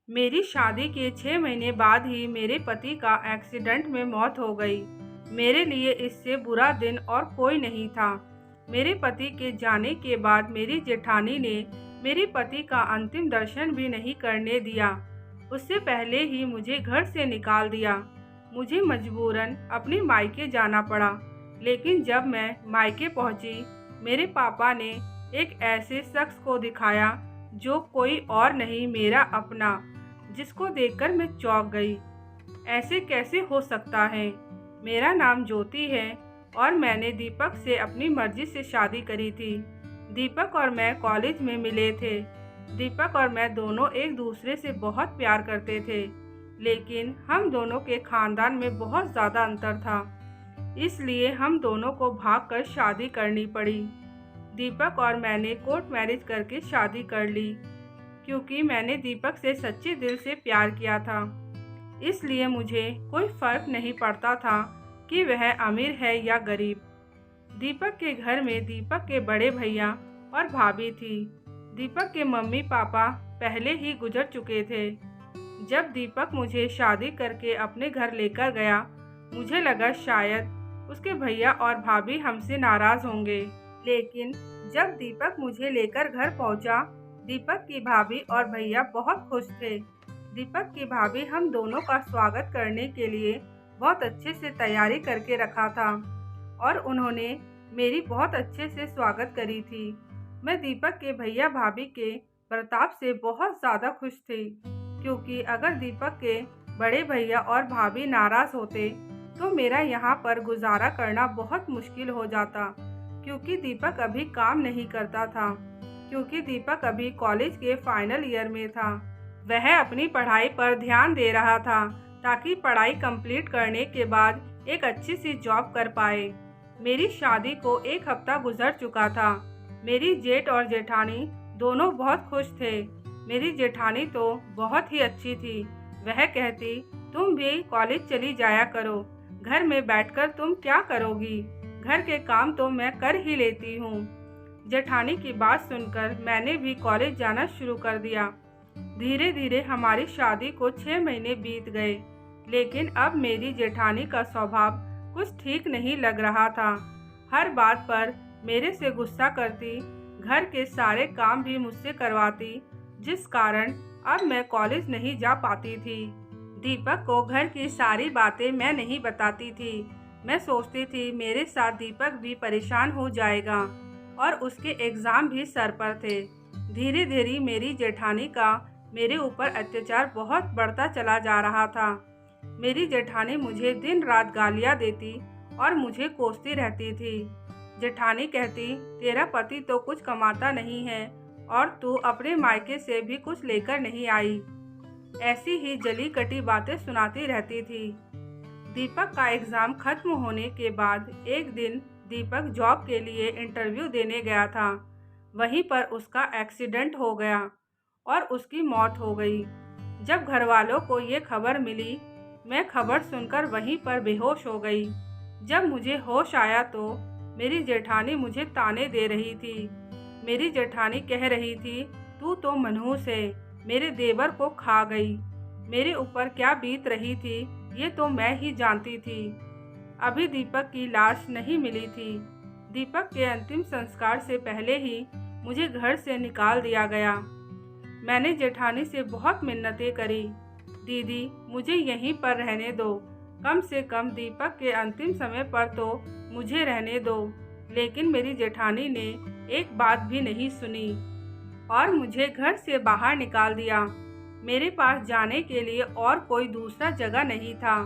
मेरी शादी के 6 महीने बाद ही मेरे पति का एक्सीडेंट में मौत हो गई। मेरे लिए इससे बुरा दिन और कोई नहीं था। मेरे पति के जाने के बाद मेरी जेठानी ने मेरे पति का अंतिम दर्शन भी नहीं करने दिया। उससे पहले ही मुझे घर से निकाल दिया। मुझे मजबूरन अपने मायके जाना पड़ा। लेकिन जब मैं मायके पहुंची, मेरे पापा ने एक ऐसे शख्स को दिखाया जो कोई और नहीं, मेरा अपना, जिसको देखकर मैं चौंक गई। ऐसे कैसे हो सकता है? मेरा नाम ज्योति है और मैंने दीपक से अपनी मर्जी से शादी करी थी। दीपक और मैं कॉलेज में मिले थे। दीपक और मैं दोनों एक दूसरे से बहुत प्यार करते थे, लेकिन हम दोनों के खानदान में बहुत ज़्यादा अंतर था। इसलिए हम दोनों को भागकर शादी करनी पड़ी। दीपक और मैंने कोर्ट मैरिज करके शादी कर ली, क्योंकि मैंने दीपक से सच्चे दिल से प्यार किया था। इसलिए मुझे कोई फर्क नहीं पड़ता था कि वह अमीर है या गरीब। दीपक के घर में दीपक के बड़े भैया और भाभी थी। दीपक के मम्मी पापा पहले ही गुजर चुके थे। जब दीपक मुझे शादी करके अपने घर लेकर गया, मुझे लगा शायद उसके भैया और भाभी हमसे नाराज होंगे। लेकिन जब दीपक मुझे लेकर घर पहुंचा, दीपक की भाभी और भैया बहुत खुश थे। दीपक की भाभी हम दोनों का स्वागत करने के लिए बहुत अच्छे से तैयारी करके रखा था और उन्होंने मेरी बहुत अच्छे से स्वागत करी थी। मैं दीपक के भैया भाभी के बर्ताव से बहुत ज़्यादा खुश थी, क्योंकि अगर दीपक के बड़े भैया और भाभी नाराज़ होते तो मेरा यहाँ पर गुजारा करना बहुत मुश्किल हो जाता, क्योंकि दीपक अभी काम नहीं करता था। क्योंकि दीपक अभी कॉलेज के फाइनल ईयर में था। वह अपनी पढ़ाई पर ध्यान दे रहा था ताकि पढ़ाई कंप्लीट करने के बाद एक अच्छी सी जॉब कर पाए। मेरी शादी को 1 हफ्ता गुजर चुका था। मेरी जेठ और जेठानी दोनों बहुत खुश थे। मेरी जेठानी तो बहुत ही अच्छी थी। वह कहती, तुम भी कॉलेज चली जाया करो, घर में बैठकर तुम क्या करोगी, घर के काम तो मैं कर ही लेती हूँ। जेठानी की बात सुनकर मैंने भी कॉलेज जाना शुरू कर दिया। धीरे धीरे हमारी शादी को 6 महीने बीत गए, लेकिन अब मेरी जेठानी का स्वभाव कुछ ठीक नहीं लग रहा था। हर बात पर मेरे से गुस्सा करती, घर के सारे काम भी मुझसे करवाती, जिस कारण अब मैं कॉलेज नहीं जा पाती थी। दीपक को घर की सारी बातें मैं नहीं बताती थी। मैं सोचती थी मेरे साथ दीपक भी परेशान हो जाएगा और उसके एग्ज़ाम भी सर पर थे। धीरे धीरे मेरी जेठानी का मेरे ऊपर अत्याचार बहुत बढ़ता चला जा रहा था। मेरी जेठानी मुझे दिन रात गालियाँ देती और मुझे कोसती रहती थी। जेठानी कहती, तेरा पति तो कुछ कमाता नहीं है और तू अपने मायके से भी कुछ लेकर नहीं आई। ऐसी ही जली कटी बातें सुनाती रहती थी। दीपक का एग्ज़ाम खत्म होने के बाद एक दिन दीपक जॉब के लिए इंटरव्यू देने गया था। वहीं पर उसका एक्सीडेंट हो गया और उसकी मौत हो गई। जब घर वालों को ये खबर मिली, मैं खबर सुनकर वहीं पर बेहोश हो गई। जब मुझे होश आया तो मेरी जेठानी मुझे ताने दे रही थी। मेरी जेठानी कह रही थी, तू तो मनहूस है, मेरे देवर को खा गई। मेरे ऊपर क्या बीत रही थी ये तो मैं ही जानती थी। अभी दीपक की लाश नहीं मिली थी। दीपक के अंतिम संस्कार से पहले ही मुझे घर से निकाल दिया गया। मैंने जेठानी से बहुत मिन्नतें करी, दीदी मुझे यहीं पर रहने दो, कम से कम दीपक के अंतिम समय पर तो मुझे रहने दो। लेकिन मेरी जेठानी ने एक बात भी नहीं सुनी और मुझे घर से बाहर निकाल दिया। मेरे पास जाने के लिए और कोई दूसरा जगह नहीं था,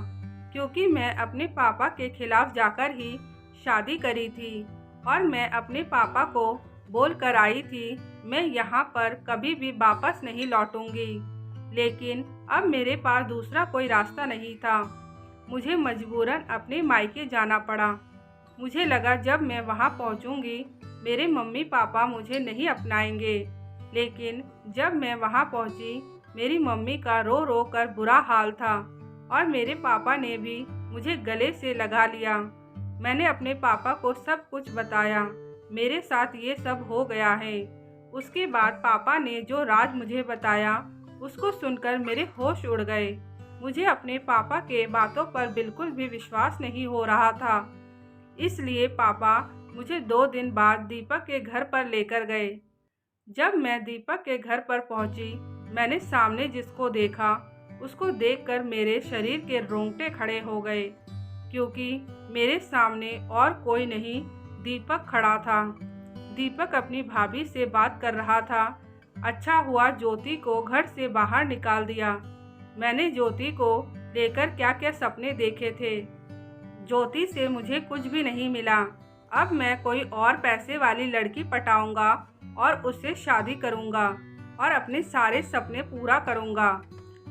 क्योंकि मैं अपने पापा के खिलाफ जाकर ही शादी करी थी और मैं अपने पापा को बोल कर आई थी, मैं यहाँ पर कभी भी वापस नहीं लौटूंगी। लेकिन अब मेरे पास दूसरा कोई रास्ता नहीं था। मुझे मजबूरन अपने मायके जाना पड़ा। मुझे लगा जब मैं वहाँ पहुँचूंगी मेरे मम्मी पापा मुझे नहीं अपनाएंगे। लेकिन जब मैं वहाँ पहुँची, मेरी मम्मी का रो रो कर बुरा हाल था और मेरे पापा ने भी मुझे गले से लगा लिया। मैंने अपने पापा को सब कुछ बताया, मेरे साथ ये सब हो गया है। उसके बाद पापा ने जो राज मुझे बताया उसको सुनकर मेरे होश उड़ गए। मुझे अपने पापा के बातों पर बिल्कुल भी विश्वास नहीं हो रहा था। इसलिए पापा मुझे 2 दिन बाद दीपक के घर पर लेकर गए। जब मैं दीपक के घर पर पहुंची, मैंने सामने जिसको देखा, उसको देखकर मेरे शरीर के रोंगटे खड़े हो गए, क्योंकि मेरे सामने और कोई नहीं, दीपक खड़ा था। दीपक अपनी भाभी से बात कर रहा था। अच्छा हुआ ज्योति को घर से बाहर निकाल दिया। मैंने ज्योति को लेकर क्या क्या सपने देखे थे। ज्योति से मुझे कुछ भी नहीं मिला। अब मैं कोई और पैसे वाली लड़की पटाऊंगा और उससे शादी करूंगा और अपने सारे सपने पूरा करूंगा।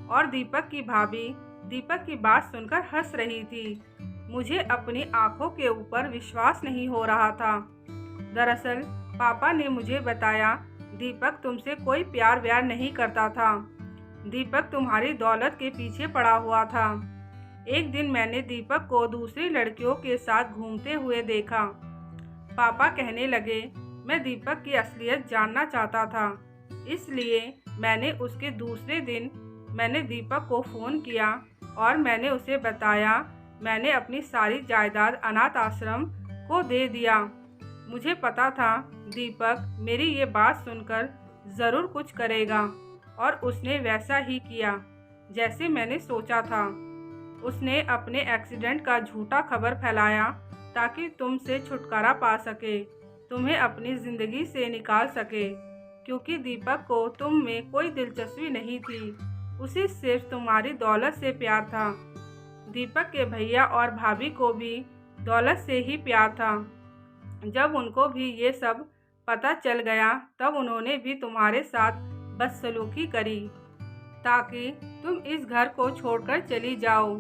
और दीपक की भाभी दीपक की बात सुनकर हंस रही थी। मुझे अपनी आंखों के ऊपर विश्वास नहीं हो रहा था। दरअसल पापा ने मुझे बताया, दीपक तुमसे कोई प्यार व्यार नहीं करता था। दीपक तुम्हारी दौलत के पीछे पड़ा हुआ था। एक दिन मैंने दीपक को दूसरी लड़कियों के साथ घूमते हुए देखा। पापा कहने लगे, मैं दीपक की असलियत जानना चाहता था, इसलिए मैंने उसके दूसरे दिन मैंने दीपक को फ़ोन किया और मैंने उसे बताया मैंने अपनी सारी जायदाद अनाथ आश्रम को दे दिया। मुझे पता था दीपक मेरी ये बात सुनकर ज़रूर कुछ करेगा और उसने वैसा ही किया जैसे मैंने सोचा था। उसने अपने एक्सीडेंट का झूठा खबर फैलाया ताकि तुमसे छुटकारा पा सके, तुम्हें अपनी ज़िंदगी से निकाल सके, क्योंकि दीपक को तुम में कोई दिलचस्पी नहीं थी, उसे सिर्फ तुम्हारी दौलत से प्यार था। दीपक के भैया और भाभी को भी दौलत से ही प्यार था। जब उनको भी ये सब पता चल गया तब उन्होंने भी तुम्हारे साथ बदसलूकी करी ताकि तुम इस घर को छोड़कर चली जाओ।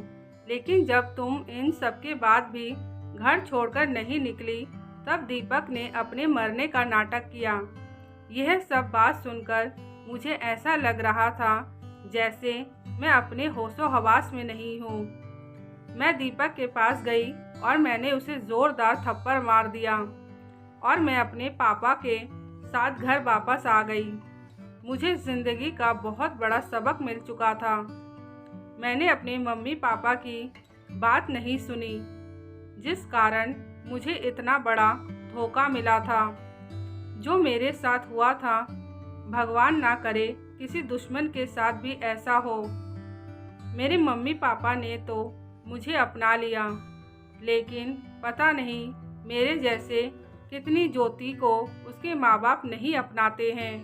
लेकिन जब तुम इन सब के बाद भी घर छोड़कर नहीं निकली, तब दीपक ने अपने मरने का नाटक किया। यह सब बात सुनकर मुझे ऐसा लग रहा था जैसे मैं अपने होशो हवास में नहीं हूँ। मैं दीपक के पास गई और मैंने उसे ज़ोरदार थप्पड़ मार दिया और मैं अपने पापा के साथ घर वापस आ गई। मुझे ज़िंदगी का बहुत बड़ा सबक मिल चुका था। मैंने अपने मम्मी पापा की बात नहीं सुनी, जिस कारण मुझे इतना बड़ा धोखा मिला था। जो मेरे साथ हुआ था, भगवान ना करे किसी दुश्मन के साथ भी ऐसा हो। मेरे मम्मी पापा ने तो मुझे अपना लिया, लेकिन पता नहीं मेरे जैसे कितनी ज्योति को उसके माँ बाप नहीं अपनाते हैं।